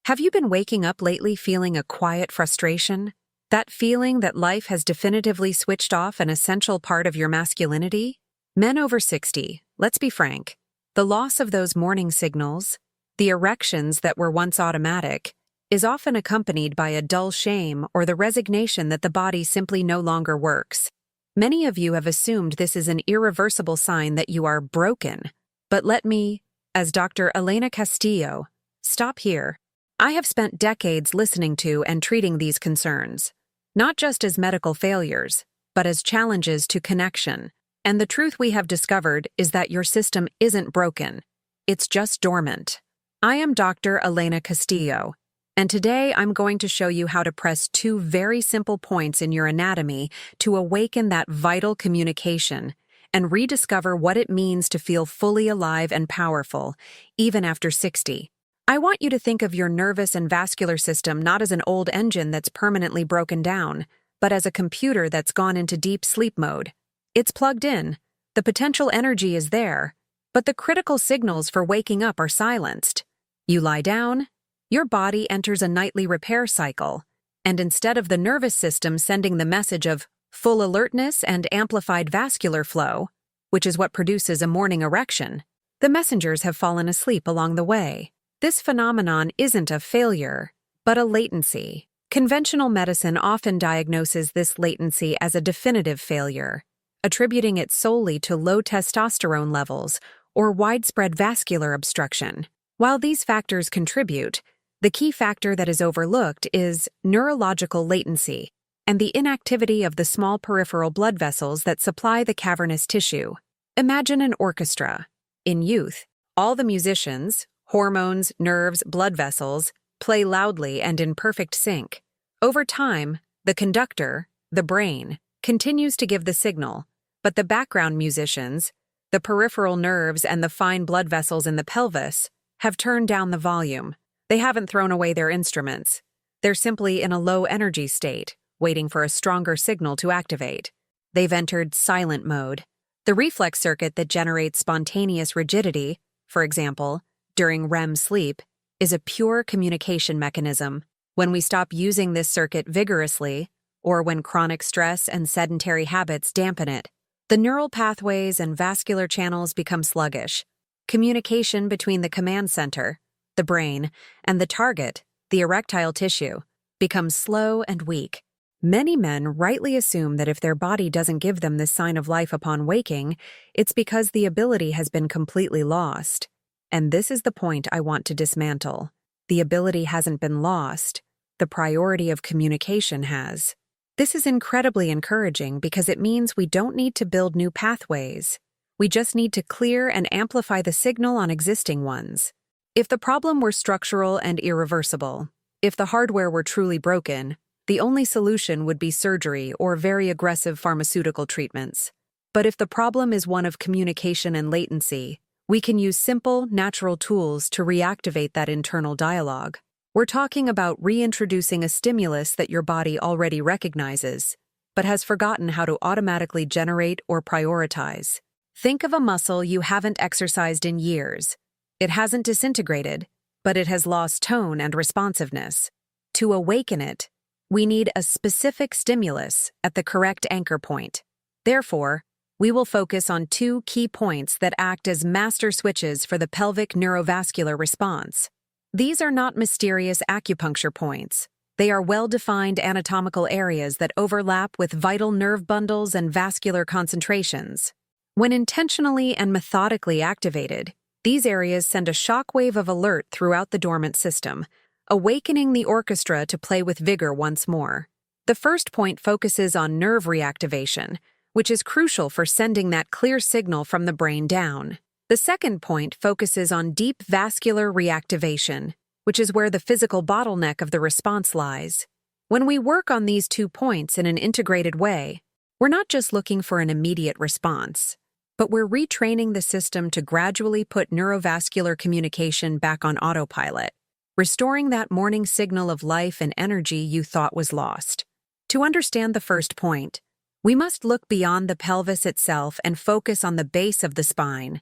Have you been waking up lately feeling a quiet frustration? That feeling that life has definitively switched off an essential part of your masculinity? Men over 60, let's be frank, the loss of those morning signals, the erections that were once automatic, is often accompanied by a dull shame or the resignation that the body simply no longer works. Many of you have assumed this is an irreversible sign that you are broken. But let me, as Dr. Elena Castillo, stop here. I have spent decades listening to and treating these concerns, not just as medical failures, but as challenges to connection. And the truth we have discovered is that your system isn't broken. It's just dormant. I am Dr. Elena Castillo, and today I'm going to show you how to press two very simple points in your anatomy to awaken that vital communication and rediscover what it means to feel fully alive and powerful, even after 60. I want you to think of your nervous and vascular system not as an old engine that's permanently broken down, but as a computer that's gone into deep sleep mode. It's plugged in, the potential energy is there, but the critical signals for waking up are silenced. You lie down, your body enters a nightly repair cycle, and instead of the nervous system sending the message of full alertness and amplified vascular flow, which is what produces a morning erection, the messengers have fallen asleep along the way. This phenomenon isn't a failure, but a latency. Conventional medicine often diagnoses this latency as a definitive failure, attributing it solely to low testosterone levels or widespread vascular obstruction. While these factors contribute, the key factor that is overlooked is neurological latency and the inactivity of the small peripheral blood vessels that supply the cavernous tissue. Imagine an orchestra. In youth, all the musicians, hormones, nerves, blood vessels, play loudly and in perfect sync. Over time, the conductor, the brain, continues to give the signal, but the background musicians, the peripheral nerves and the fine blood vessels in the pelvis, have turned down the volume. They haven't thrown away their instruments. They're simply in a low-energy state, waiting for a stronger signal to activate. They've entered silent mode. The reflex circuit that generates spontaneous rigidity, for example, during REM sleep, is a pure communication mechanism. When we stop using this circuit vigorously, or when chronic stress and sedentary habits dampen it, the neural pathways and vascular channels become sluggish. Communication between the command center, the brain, and the target, the erectile tissue, becomes slow and weak. Many men rightly assume that if their body doesn't give them this sign of life upon waking, it's because the ability has been completely lost. And this is the point I want to dismantle. The ability hasn't been lost. The priority of communication has. This is incredibly encouraging because it means we don't need to build new pathways. We just need to clear and amplify the signal on existing ones. If the problem were structural and irreversible, if the hardware were truly broken, the only solution would be surgery or very aggressive pharmaceutical treatments. But if the problem is one of communication and latency, we can use simple, natural tools to reactivate that internal dialogue. We're talking about reintroducing a stimulus that your body already recognizes, but has forgotten how to automatically generate or prioritize. Think of a muscle you haven't exercised in years. It hasn't disintegrated, but it has lost tone and responsiveness. To awaken it, we need a specific stimulus at the correct anchor point. Therefore, we will focus on two key points that act as master switches for the pelvic neurovascular response. These are not mysterious acupuncture points. They are well-defined anatomical areas that overlap with vital nerve bundles and vascular concentrations. When intentionally and methodically activated, these areas send a shockwave of alert throughout the dormant system, awakening the orchestra to play with vigor once more. The first point focuses on nerve reactivation, which is crucial for sending that clear signal from the brain down. The second point focuses on deep vascular reactivation, which is where the physical bottleneck of the response lies. When we work on these 2 points in an integrated way, we're not just looking for an immediate response, but we're retraining the system to gradually put neurovascular communication back on autopilot, restoring that morning signal of life and energy you thought was lost. To understand the first point, we must look beyond the pelvis itself and focus on the base of the spine,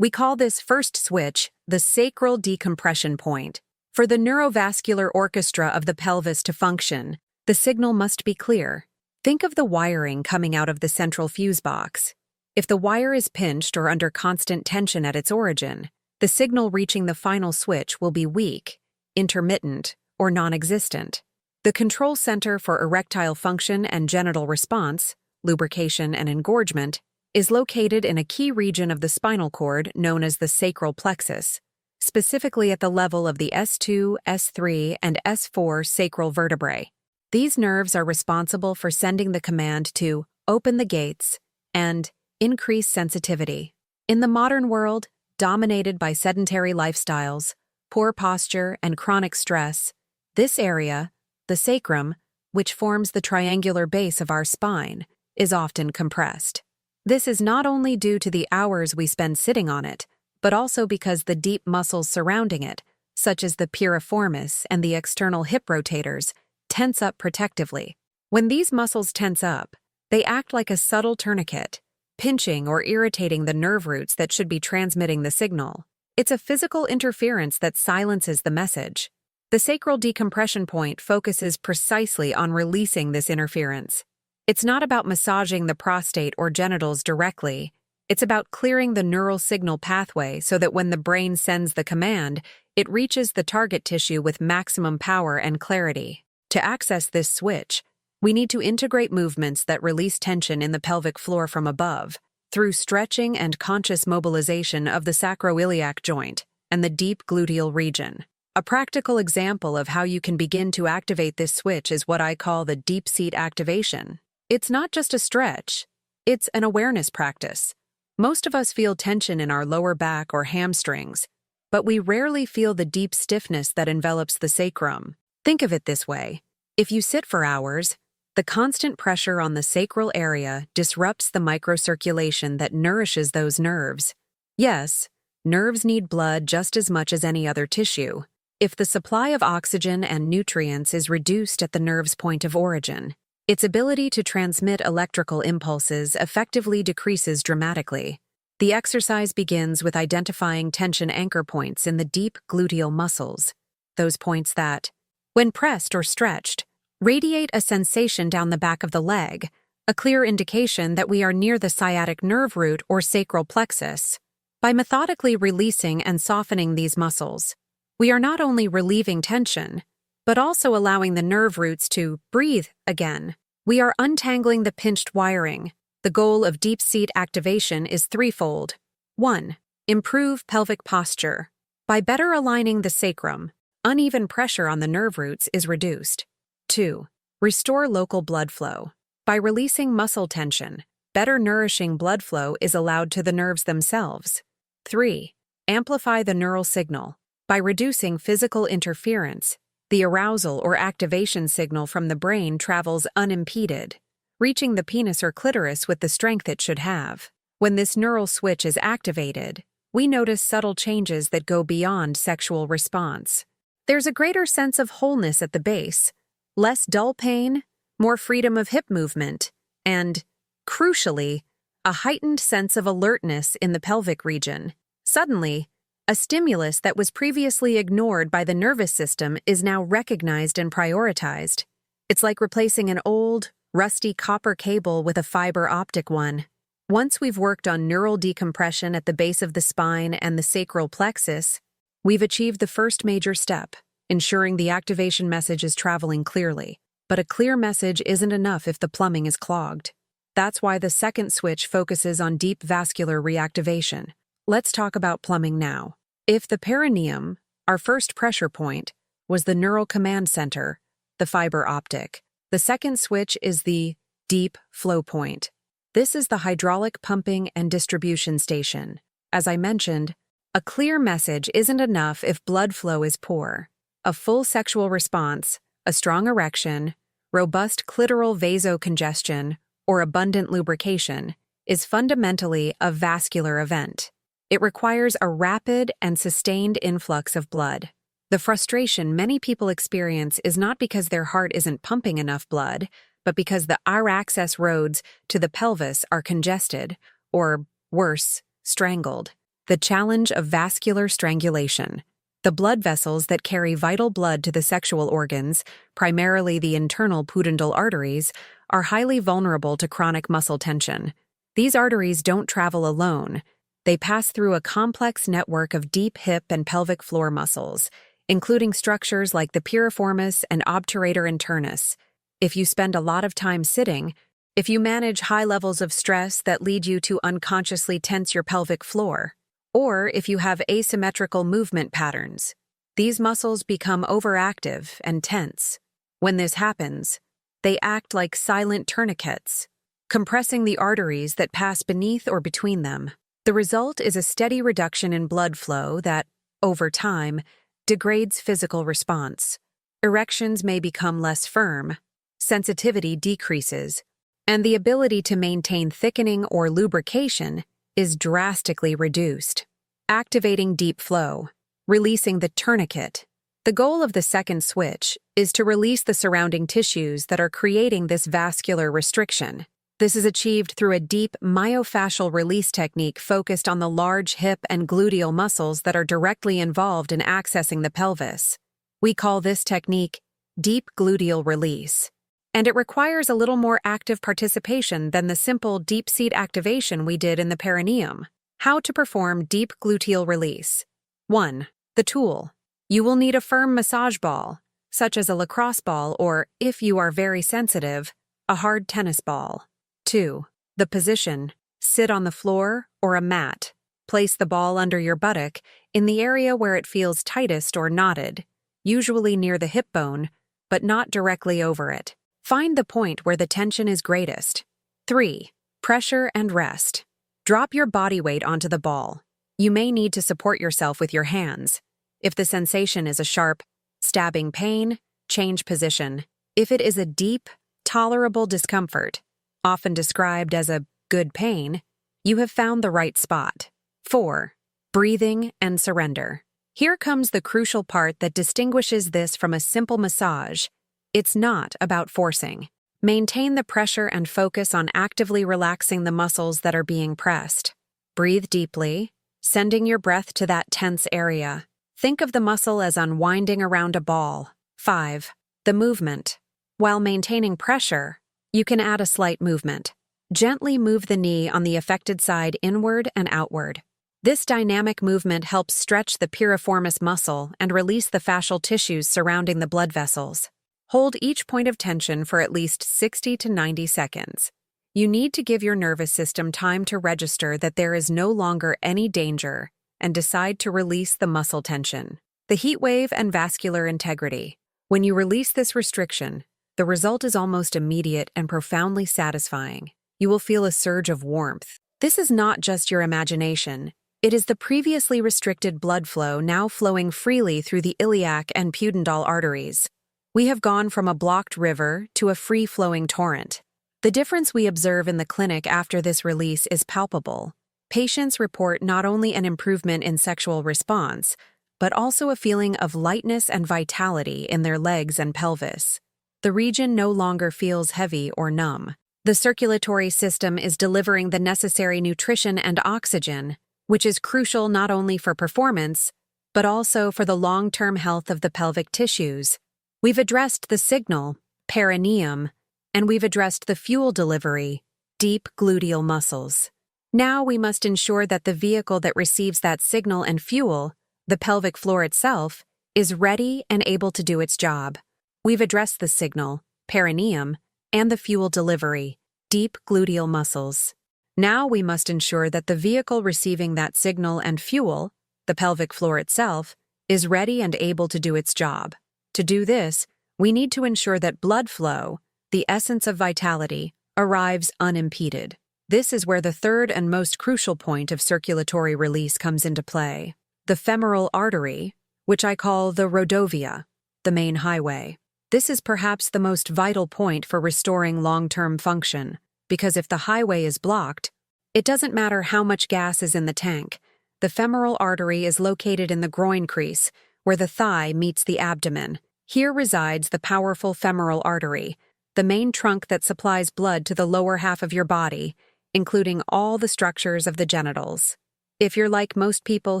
We call this first switch the sacral decompression point. For the neurovascular orchestra of the pelvis to function, the signal must be clear. Think of the wiring coming out of the central fuse box. If the wire is pinched or under constant tension at its origin, the signal reaching the final switch will be weak, intermittent, or non-existent. The control center for erectile function and genital response, lubrication and engorgement, is located in a key region of the spinal cord known as the sacral plexus, specifically at the level of the S2, S3, and S4 sacral vertebrae. These nerves are responsible for sending the command to open the gates and increase sensitivity. In the modern world, dominated by sedentary lifestyles, poor posture, and chronic stress, this area, the sacrum, which forms the triangular base of our spine, is often compressed. This is not only due to the hours we spend sitting on it, but also because the deep muscles surrounding it, such as the piriformis and the external hip rotators, tense up protectively. When these muscles tense up, they act like a subtle tourniquet, pinching or irritating the nerve roots that should be transmitting the signal. It's a physical interference that silences the message. The sacral decompression point focuses precisely on releasing this interference. It's not about massaging the prostate or genitals directly. It's about clearing the neural signal pathway so that when the brain sends the command, it reaches the target tissue with maximum power and clarity. To access this switch, we need to integrate movements that release tension in the pelvic floor from above, through stretching and conscious mobilization of the sacroiliac joint and the deep gluteal region. A practical example of how you can begin to activate this switch is what I call the deep seat activation. It's not just a stretch, it's an awareness practice. Most of us feel tension in our lower back or hamstrings, but we rarely feel the deep stiffness that envelops the sacrum. Think of it this way. If you sit for hours, the constant pressure on the sacral area disrupts the microcirculation that nourishes those nerves. Yes, nerves need blood just as much as any other tissue. If the supply of oxygen and nutrients is reduced at the nerve's point of origin, its ability to transmit electrical impulses effectively decreases dramatically. The exercise begins with identifying tension anchor points in the deep gluteal muscles, those points that, when pressed or stretched, radiate a sensation down the back of the leg, a clear indication that we are near the sciatic nerve root or sacral plexus. By methodically releasing and softening these muscles, we are not only relieving tension, but also allowing the nerve roots to breathe again. We are untangling the pinched wiring. The goal of deep seat activation is threefold. 1. Improve pelvic posture. By better aligning the sacrum, uneven pressure on the nerve roots is reduced. 2. Restore local blood flow. By releasing muscle tension, better nourishing blood flow is allowed to the nerves themselves. 3. Amplify the neural signal. By reducing physical interference, the arousal or activation signal from the brain travels unimpeded, reaching the penis or clitoris with the strength it should have. When this neural switch is activated, we notice subtle changes that go beyond sexual response. There's a greater sense of wholeness at the base, less dull pain, more freedom of hip movement, and, crucially, a heightened sense of alertness in the pelvic region. Suddenly, a stimulus that was previously ignored by the nervous system is now recognized and prioritized. It's like replacing an old, rusty copper cable with a fiber optic one. Once we've worked on neural decompression at the base of the spine and the sacral plexus, we've achieved the first major step, ensuring the activation message is traveling clearly. But a clear message isn't enough if the plumbing is clogged. That's why the second switch focuses on deep vascular reactivation. Let's talk about plumbing now. If the perineum, our first pressure point, was the neural command center, the fiber optic, the second switch is the deep flow point. This is the hydraulic pumping and distribution station. As I mentioned, a clear message isn't enough if blood flow is poor. A full sexual response, a strong erection, robust clitoral vasocongestion, or abundant lubrication is fundamentally a vascular event. It requires a rapid and sustained influx of blood. The frustration many people experience is not because their heart isn't pumping enough blood, but because the access roads to the pelvis are congested, or worse, strangled. The challenge of vascular strangulation. The blood vessels that carry vital blood to the sexual organs, primarily the internal pudendal arteries, are highly vulnerable to chronic muscle tension. These arteries don't travel alone. They pass through a complex network of deep hip and pelvic floor muscles, including structures like the piriformis and obturator internus. If you spend a lot of time sitting, if you manage high levels of stress that lead you to unconsciously tense your pelvic floor, or if you have asymmetrical movement patterns, these muscles become overactive and tense. When this happens, they act like silent tourniquets, compressing the arteries that pass beneath or between them. The result is a steady reduction in blood flow that, over time, degrades physical response. Erections may become less firm, sensitivity decreases, and the ability to maintain thickening or lubrication is drastically reduced. Activating deep flow, releasing the tourniquet. The goal of the second switch is to release the surrounding tissues that are creating this vascular restriction. This is achieved through a deep myofascial release technique focused on the large hip and gluteal muscles that are directly involved in accessing the pelvis. We call this technique deep gluteal release, and it requires a little more active participation than the simple deep seat activation we did in the perineum. How to perform deep gluteal release. 1. The tool. You will need a firm massage ball, such as a lacrosse ball or, if you are very sensitive, a hard tennis ball. 2. The position. Sit on the floor or a mat. Place the ball under your buttock in the area where it feels tightest or knotted, usually near the hip bone, but not directly over it. Find the point where the tension is greatest. 3. Pressure and rest. Drop your body weight onto the ball. You may need to support yourself with your hands. If the sensation is a sharp, stabbing pain, change position. If it is a deep, tolerable discomfort, often described as a good pain, you have found the right spot. 4. Breathing and surrender. Here comes the crucial part that distinguishes this from a simple massage. It's not about forcing. Maintain the pressure and focus on actively relaxing the muscles that are being pressed. Breathe deeply, sending your breath to that tense area. Think of the muscle as unwinding around a ball. 5. The movement. While maintaining pressure, you can add a slight movement. Gently move the knee on the affected side inward and outward. This dynamic movement helps stretch the piriformis muscle and release the fascial tissues surrounding the blood vessels. Hold each point of tension for at least 60 to 90 seconds. You need to give your nervous system time to register that there is no longer any danger and decide to release the muscle tension. The heat wave and vascular integrity. When you release this restriction, the result is almost immediate and profoundly satisfying. You will feel a surge of warmth. This is not just your imagination. It is the previously restricted blood flow now flowing freely through the iliac and pudendal arteries. We have gone from a blocked river to a free-flowing torrent. The difference we observe in the clinic after this release is palpable. Patients report not only an improvement in sexual response, but also a feeling of lightness and vitality in their legs and pelvis. The region no longer feels heavy or numb. The circulatory system is delivering the necessary nutrition and oxygen, which is crucial not only for performance, but also for the long-term health of the pelvic tissues. We've addressed the signal, perineum, and we've addressed the fuel delivery, deep gluteal muscles. Now we must ensure that the vehicle that receives that signal and fuel, the pelvic floor itself, is ready and able to do its job. We've addressed the signal, perineum, and the fuel delivery, deep gluteal muscles. Now we must ensure that the vehicle receiving that signal and fuel, the pelvic floor itself, is ready and able to do its job. To do this, we need to ensure that blood flow, the essence of vitality, arrives unimpeded. This is where the third and most crucial point of circulatory release comes into play. The femoral artery, which I call the rhodovia, the main highway. This is perhaps the most vital point for restoring long-term function, because if the highway is blocked, it doesn't matter how much gas is in the tank. The femoral artery is located in the groin crease, where the thigh meets the abdomen. Here resides the powerful femoral artery, the main trunk that supplies blood to the lower half of your body, including all the structures of the genitals. If you're like most people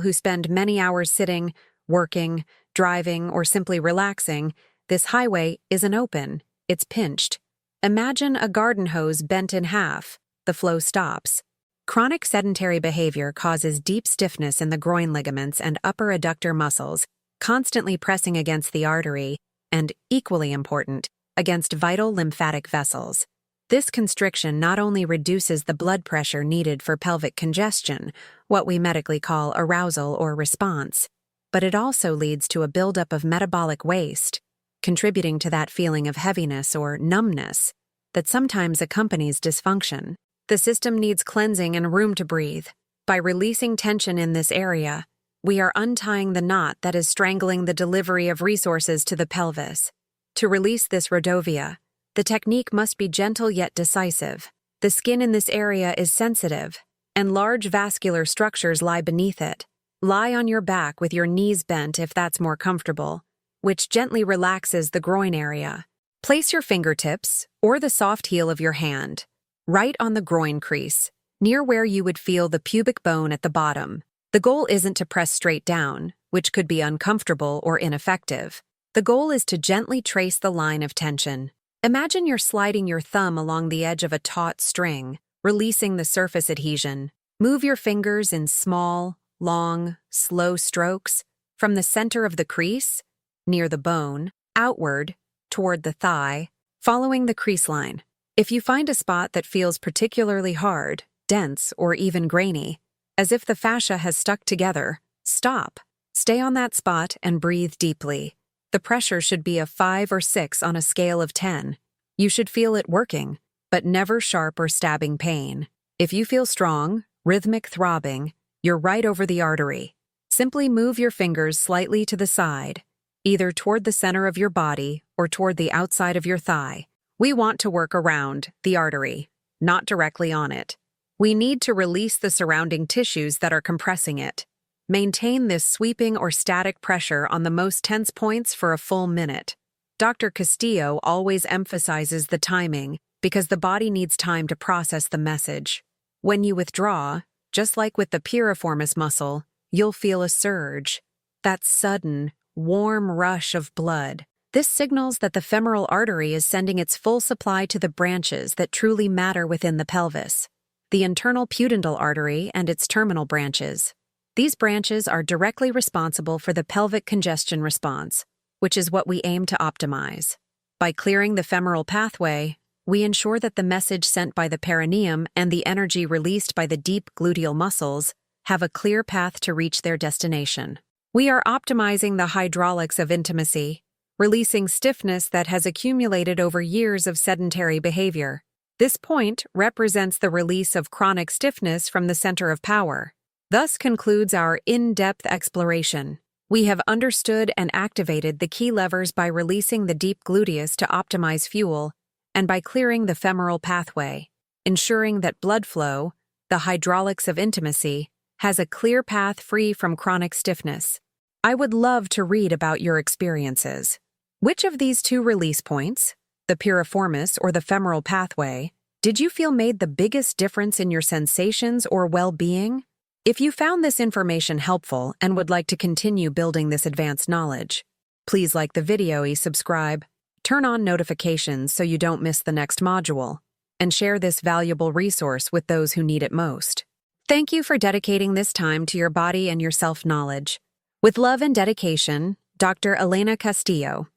who spend many hours sitting, working, driving, or simply relaxing, this highway isn't open, it's pinched. Imagine a garden hose bent in half. The flow stops. Chronic sedentary behavior causes deep stiffness in the groin ligaments and upper adductor muscles, constantly pressing against the artery, and, equally important, against vital lymphatic vessels. This constriction not only reduces the blood pressure needed for pelvic congestion, what we medically call arousal or response, but it also leads to a buildup of metabolic waste, contributing to that feeling of heaviness or numbness that sometimes accompanies dysfunction. The system needs cleansing and room to breathe. By releasing tension in this area, we are untying the knot that is strangling the delivery of resources to the pelvis. To release this rodovia, the technique must be gentle yet decisive. The skin in this area is sensitive, and large vascular structures lie beneath it. Lie on your back with your knees bent if that's more comfortable, which gently relaxes the groin area. Place your fingertips, or the soft heel of your hand, right on the groin crease, near where you would feel the pubic bone at the bottom. The goal isn't to press straight down, which could be uncomfortable or ineffective. The goal is to gently trace the line of tension. Imagine you're sliding your thumb along the edge of a taut string, releasing the surface adhesion. Move your fingers in small, long, slow strokes from the center of the crease, near the bone, outward, toward the thigh, following the crease line. If you find a spot that feels particularly hard, dense, or even grainy, as if the fascia has stuck together, stop. Stay on that spot and breathe deeply. The pressure should be a 5 or 6 on a scale of 10. You should feel it working, but never sharp or stabbing pain. If you feel strong, rhythmic throbbing, you're right over the artery. Simply move your fingers slightly to the side, either toward the center of your body or toward the outside of your thigh. We want to work around the artery, not directly on it. We need to release the surrounding tissues that are compressing it. Maintain this sweeping or static pressure on the most tense points for a full minute. Dr. Castillo always emphasizes the timing because the body needs time to process the message. When you withdraw, just like with the piriformis muscle, you'll feel a surge, that sudden, warm rush of blood. This signals that the femoral artery is sending its full supply to the branches that truly matter within the pelvis, the internal pudendal artery and its terminal branches. These branches are directly responsible for the pelvic congestion response, which is what we aim to optimize. By clearing the femoral pathway, we ensure that the message sent by the perineum and the energy released by the deep gluteal muscles have a clear path to reach their destination. We are optimizing the hydraulics of intimacy, releasing stiffness that has accumulated over years of sedentary behavior. This point represents the release of chronic stiffness from the center of power. Thus concludes our in-depth exploration. We have understood and activated the key levers by releasing the deep gluteus to optimize fuel and by clearing the femoral pathway, ensuring that blood flow, the hydraulics of intimacy, has a clear path free from chronic stiffness. I would love to read about your experiences. Which of these 2 release points, the piriformis or the femoral pathway, did you feel made the biggest difference in your sensations or well-being? If you found this information helpful and would like to continue building this advanced knowledge, please like the video, subscribe, turn on notifications so you don't miss the next module, and share this valuable resource with those who need it most. Thank you for dedicating this time to your body and your self-knowledge. With love and dedication, Dr. Elena Castillo.